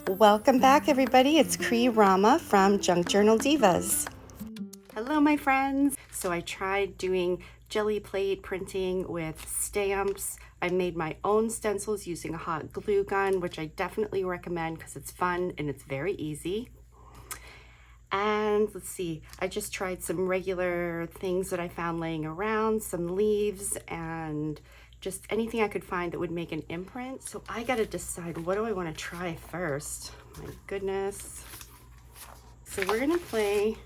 Welcome back, everybody. It's Rama from Junk Journal Divas. Hello, my friends. So I tried doing jelly plate printing with stamps. I made my own stencils using a hot glue gun, which I definitely recommend because it's fun and it's very easy. And let's see, I just tried some regular things that I found laying around, some leaves and just anything I could find that would make an imprint. So I gotta decide, what do I wanna try first? My goodness. So we're gonna play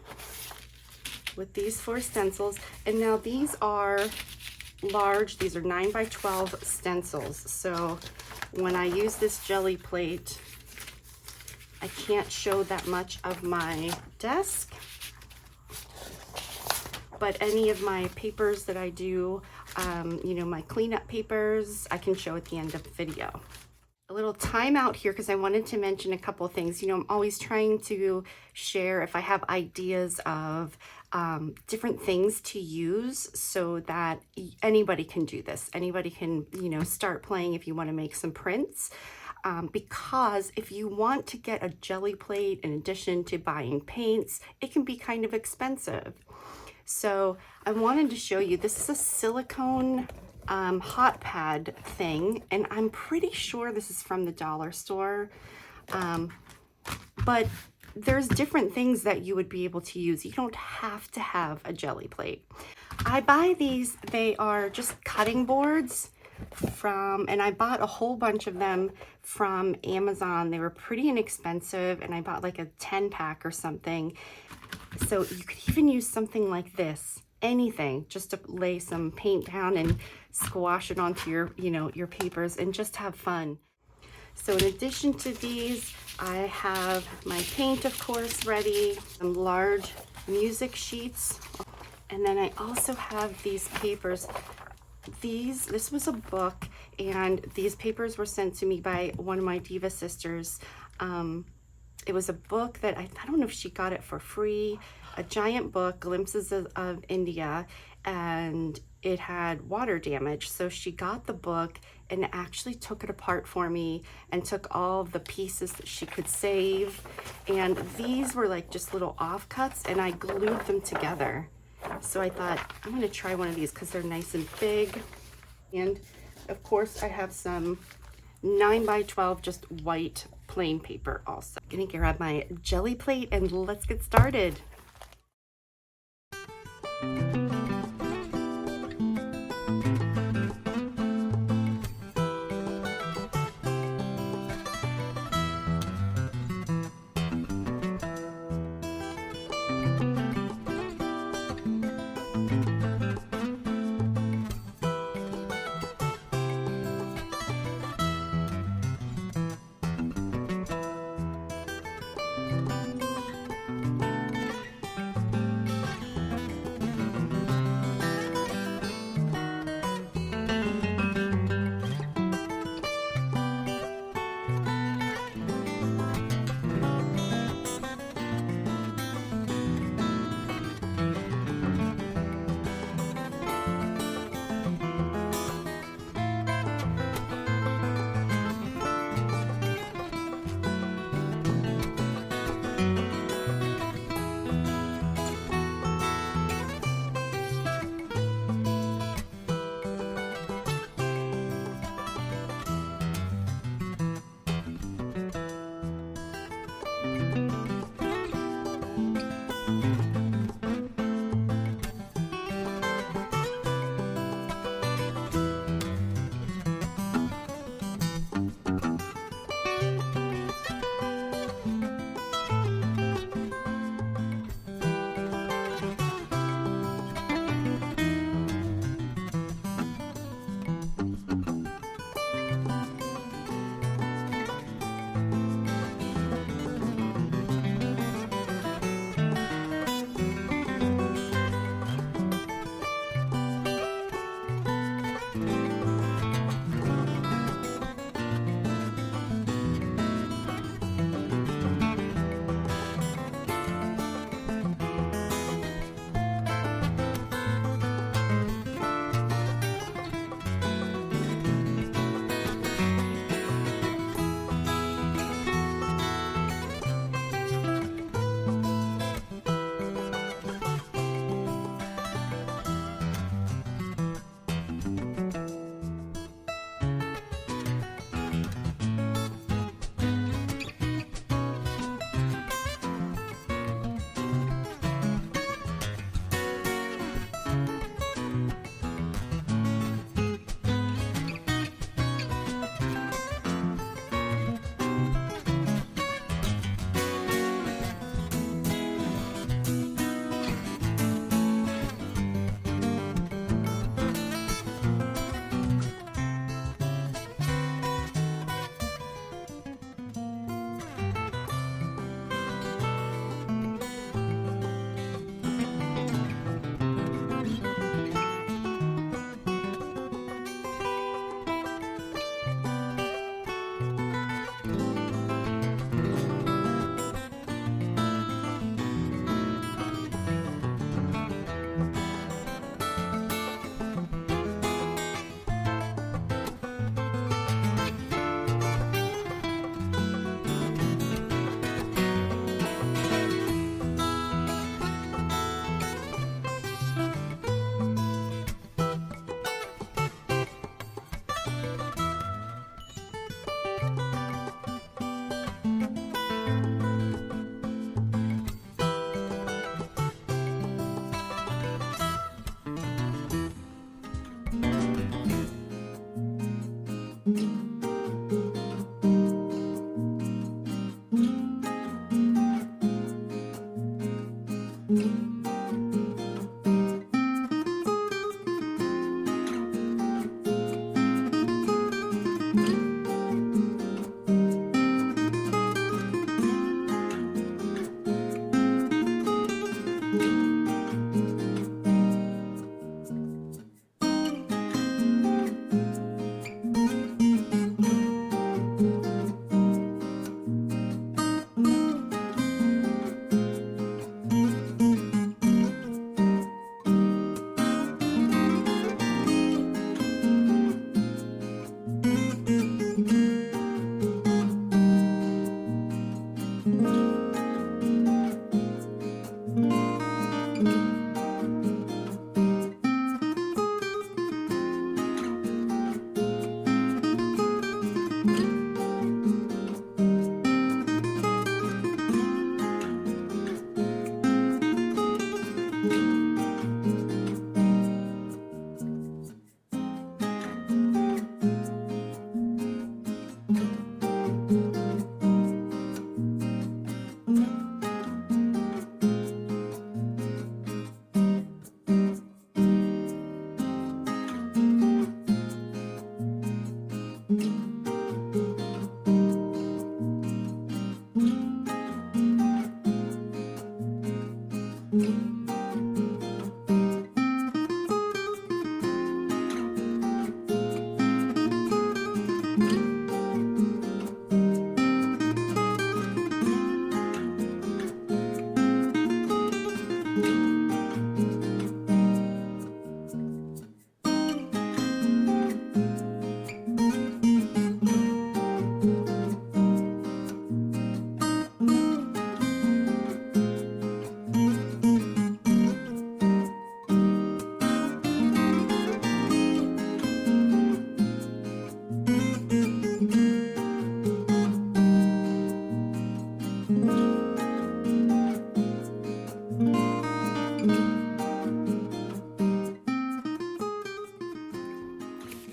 with these 4 stencils. And now these are large, these are 9 by 12 stencils. So when I use this jelly plate, I can't show that much of my desk, but any of my papers that I do, my cleanup papers, I can show at the end of the video. A little timeout here because I wanted to mention a couple of things. I'm always trying to share if I have ideas of different things to use so that anybody can do this. Anybody can, start playing if you want to make some prints. Because if you want to get a jelly plate in addition to buying paints, it can be kind of expensive. So I wanted to show you, this is a silicone hot pad thing, and I'm pretty sure this is from the dollar store. But there's different things that you would be able to use. You don't have to have a jelly plate. I buy these, they are just cutting boards and I bought a whole bunch of them from Amazon. They were pretty inexpensive, and I bought like a 10-pack or something. So you could even use something like this, anything, just to lay some paint down and squash it onto your, your papers and just have fun. So in addition to these, I have my paint, of course, ready, some large music sheets, and then I also have these papers. This was a book, and these papers were sent to me by one of my diva sisters. It was a book that I don't know if she got it for free, a giant book, Glimpses of India, and it had water damage. So she got the book and actually took it apart for me and took all the pieces that she could save. And these were like just little offcuts, and I glued them together. So I thought, I'm gonna try one of these because they're nice and big. And of course I have some 9 by 12 just white plain paper also. I'm gonna grab my jelly plate and let's get started.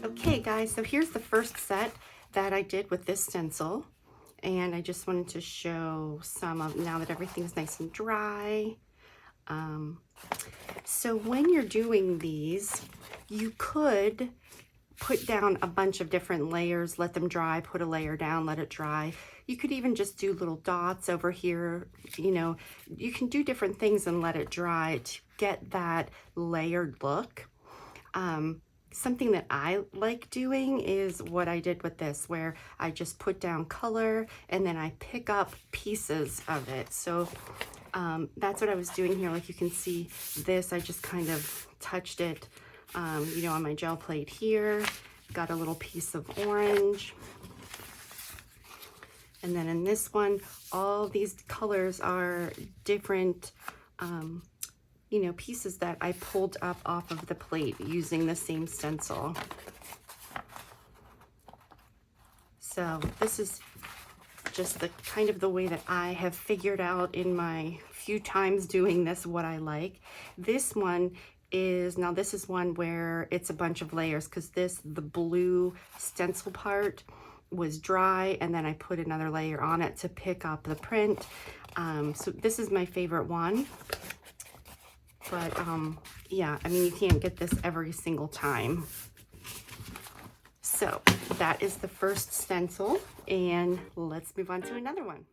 Okay guys, so here's the first set that I did with this stencil, and I just wanted to show some of, now that everything's nice and dry. So when you're doing these, you could put down a bunch of different layers, let them dry, put a layer down, let it dry. You could even just do little dots over here. You know, you can do different things and let it dry to get that layered look. Something that I like doing is what I did with this, where I just put down color and then I pick up pieces of it. So that's what I was doing here. Like you can see this, I just kind of touched it, you know, on my gel plate here. Got a little piece of orange. And then in this one, all these colors are different, you know, pieces that I pulled up off of the plate using the same stencil. So this is just the kind of the way that I have figured out in my few times doing this what I like. This one is, now this is one where it's a bunch of layers, because the blue stencil part was dry, and then I put another layer on it to pick up the print. So this is my favorite one. But yeah, I mean, you can't get this every single time. So that is the first stencil, and let's move on to another one.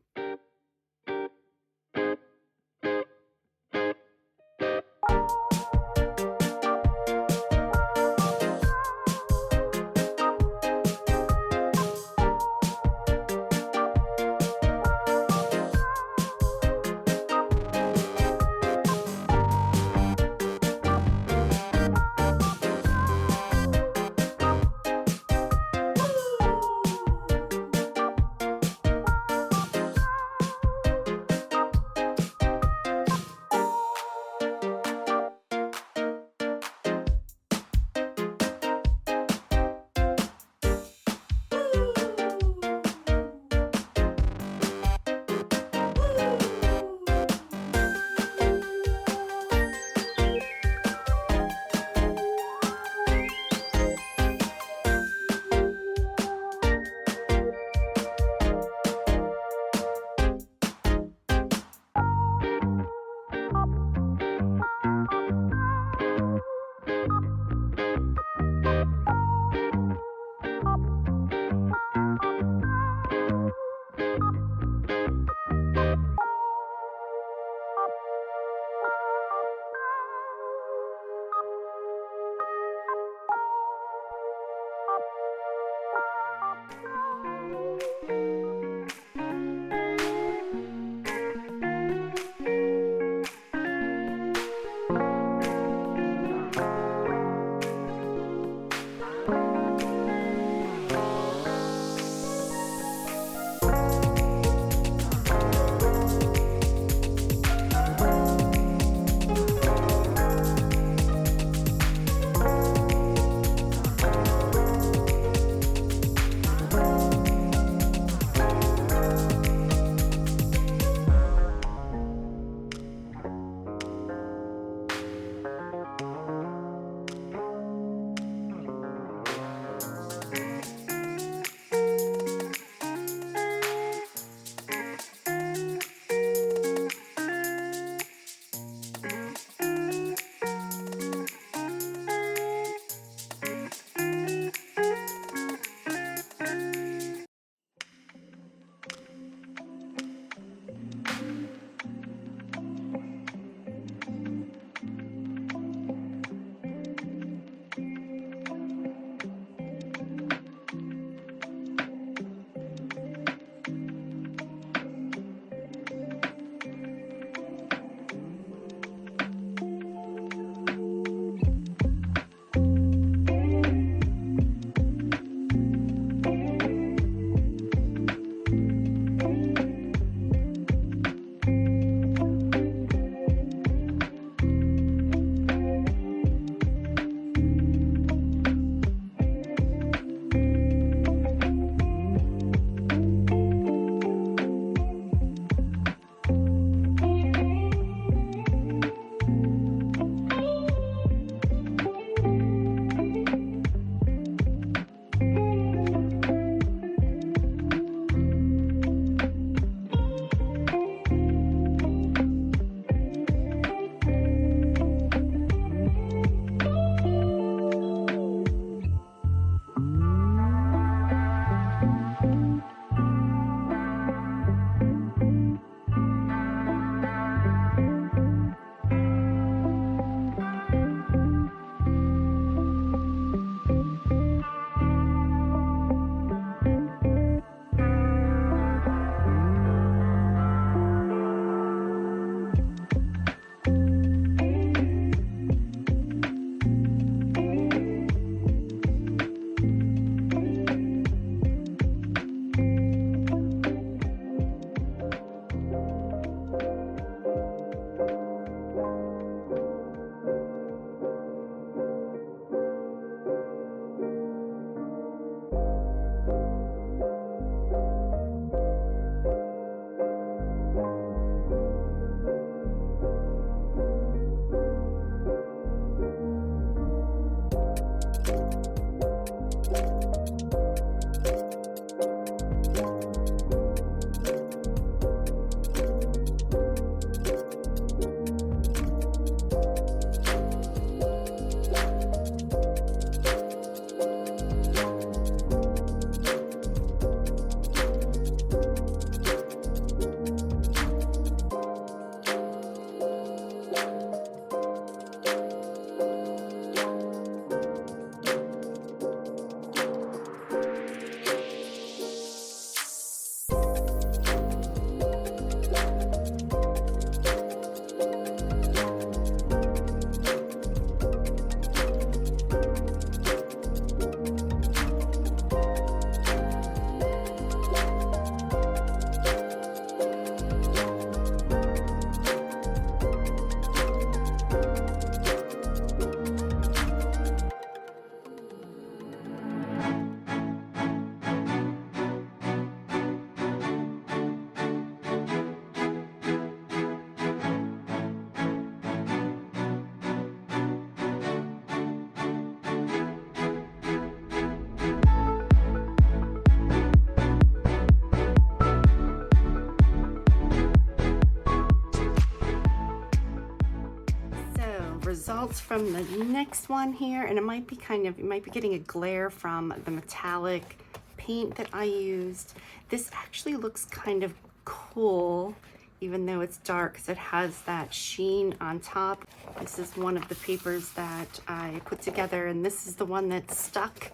results from the next one here, and it might be getting a glare from the metallic paint that I used. This actually looks kind of cool, even though it's dark, because it has that sheen on top. This is one of the papers that I put together, and this is the one that stuck.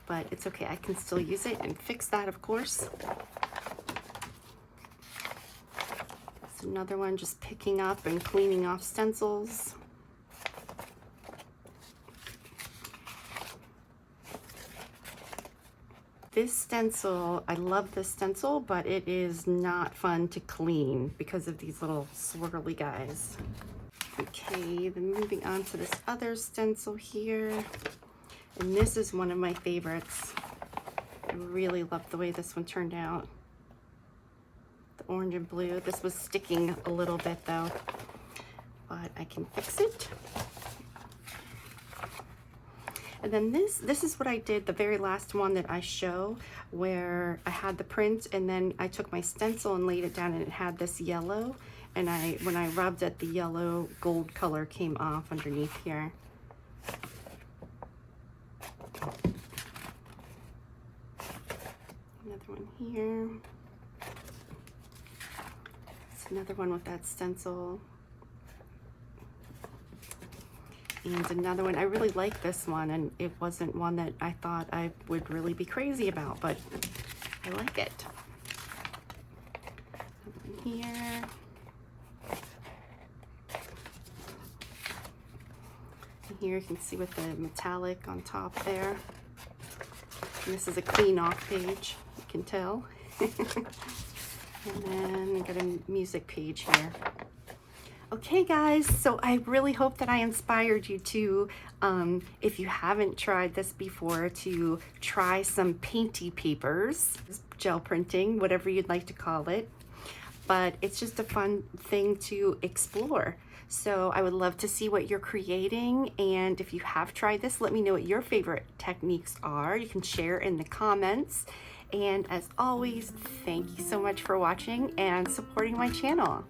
But it's okay, I can still use it and fix that, of course. It's another one just picking up and cleaning off stencils. This stencil, I love this stencil, but it is not fun to clean because of these little swirly guys. Okay, then moving on to this other stencil here. And this is one of my favorites. I really love the way this one turned out. The orange and blue. This was sticking a little bit though, but I can fix it. And then this is what I did, the very last one that I show, where I had the print and then I took my stencil and laid it down, and it had this yellow, and when I rubbed it, the yellow gold color came off underneath here. Another one here. It's another one with that stencil. And another one, I really like this one, and it wasn't one that I thought I would really be crazy about, but I like it. Another one here. And here you can see with the metallic on top there. And this is a clean off page, you can tell. And then I got a music page here. Okay guys, so I really hope that I inspired you to, if you haven't tried this before, to try some painty papers, gel printing, whatever you'd like to call it. But it's just a fun thing to explore. So I would love to see what you're creating, and if you have tried this, let me know what your favorite techniques are. You can share in the comments. And as always, thank you so much for watching and supporting my channel.